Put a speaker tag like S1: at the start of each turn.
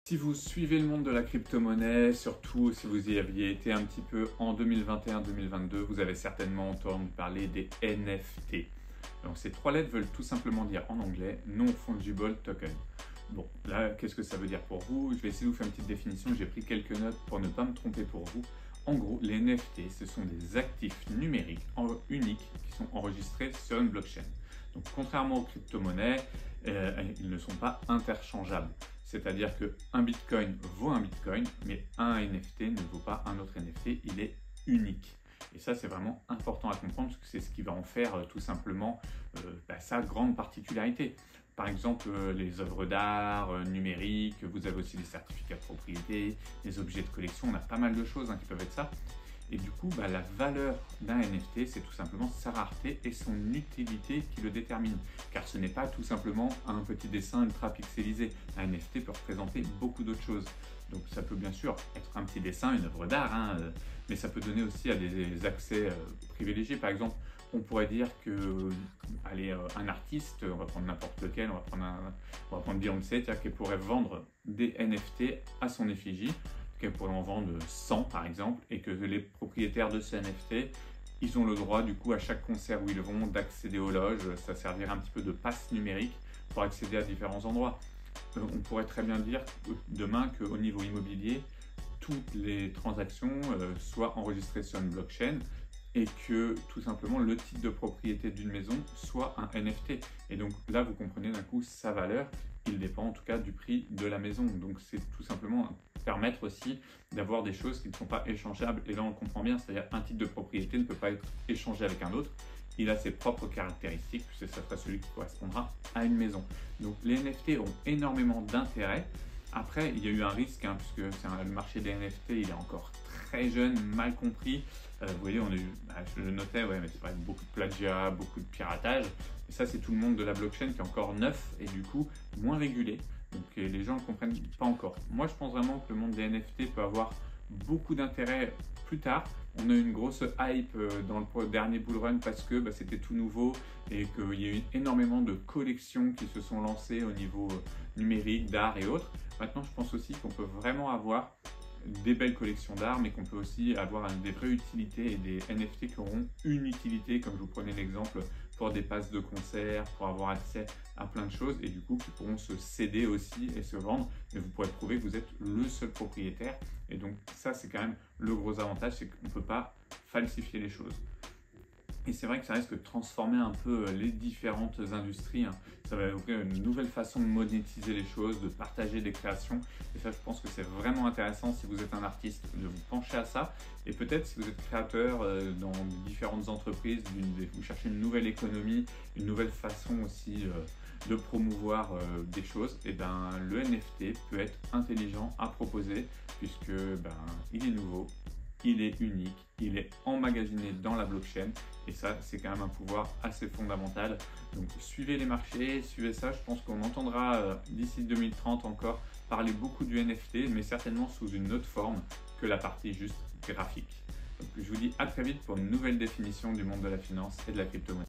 S1: Si vous suivez le monde de la crypto-monnaie, surtout si vous y aviez été un petit peu en 2021-2022, vous avez certainement entendu parler des NFT. Donc ces trois lettres veulent tout simplement dire en anglais Non-Fungible Token. Bon, là, qu'est-ce que ça veut dire pour vous? Je vais essayer de vous faire une petite définition, j'ai pris quelques notes pour ne pas me tromper pour vous. En gros, les NFT, ce sont des actifs numériques uniques qui sont enregistrés sur une blockchain. Donc contrairement aux crypto-monnaies, ils ne sont pas interchangeables. C'est-à-dire qu'un bitcoin vaut un bitcoin, mais un NFT ne vaut pas un autre NFT, il est unique. Et ça, c'est vraiment important à comprendre, parce que c'est ce qui va en faire tout simplement sa grande particularité. Par exemple, les œuvres d'art numériques, vous avez aussi les certificats de propriété, les objets de collection, on a pas mal de choses qui peuvent être ça. Et du coup, la valeur d'un NFT, c'est tout simplement sa rareté et son utilité qui le détermine. Car ce n'est pas tout simplement un petit dessin ultra pixelisé. Un NFT peut représenter beaucoup d'autres choses. Donc ça peut bien sûr être un petit dessin, une œuvre d'art, mais ça peut donner aussi à des accès privilégiés. Par exemple, on pourrait dire que, un artiste, on va prendre n'importe lequel, on va prendre Beyoncé, qui pourrait vendre des NFT à son effigie, qu'elle pourrait en vendre 100 par exemple, et que les propriétaires de ces NFT, ils ont le droit du coup à chaque concert où ils vont d'accéder aux loges. Ça servirait un petit peu de passe numérique pour accéder à différents endroits. On pourrait très bien dire demain qu'au niveau immobilier, toutes les transactions soient enregistrées sur une blockchain et que tout simplement le titre de propriété d'une maison soit un NFT. Et donc là, vous comprenez d'un coup sa valeur, il dépend en tout cas du prix de la maison. Donc c'est tout simplement permettre aussi d'avoir des choses qui ne sont pas échangeables. Et là, on le comprend bien, c'est-à-dire un titre de propriété ne peut pas être échangé avec un autre. Il a ses propres caractéristiques, puisque ça sera celui qui correspondra à une maison. Donc les NFT ont énormément d'intérêt. Après, il y a eu un risque, puisque le marché des NFT, il est encore très jeune, mal compris. Vous voyez, je le notais, mais c'est vrai, beaucoup de plagiat, beaucoup de piratage. Et ça, c'est tout le monde de la blockchain qui est encore neuf et du coup moins régulé. Donc les gens ne comprennent pas encore. Moi, je pense vraiment que le monde des NFT peut avoir beaucoup d'intérêt plus tard. On a eu une grosse hype dans le dernier bull run parce que c'était tout nouveau et qu'il y a eu énormément de collections qui se sont lancées au niveau numérique, d'art et autres. Maintenant, je pense aussi qu'on peut vraiment avoir des belles collections d'art, mais qu'on peut aussi avoir des vraies utilités et des NFT qui auront une utilité, comme je vous prenais l'exemple pour des passes de concert, pour avoir accès à plein de choses, et du coup qui pourront se céder aussi et se vendre, mais vous pourrez prouver que vous êtes le seul propriétaire. Et donc ça, c'est quand même le gros avantage, c'est qu'on ne peut pas falsifier les choses. Et c'est vrai que ça risque de transformer un peu les différentes industries. Ça va ouvrir une nouvelle façon de monétiser les choses, de partager des créations. Et ça, je pense que c'est vraiment intéressant si vous êtes un artiste de vous pencher à ça. Et peut-être si vous êtes créateur dans différentes entreprises, vous cherchez une nouvelle économie, une nouvelle façon aussi de promouvoir des choses, et le NFT peut être intelligent à proposer puisque il est nouveau. Il est unique, il est emmagasiné dans la blockchain et ça, c'est quand même un pouvoir assez fondamental. Donc suivez les marchés, suivez ça. Je pense qu'on entendra d'ici 2030 encore parler beaucoup du NFT, mais certainement sous une autre forme que la partie juste graphique. Donc je vous dis à très vite pour une nouvelle définition du monde de la finance et de la crypto-monnaie.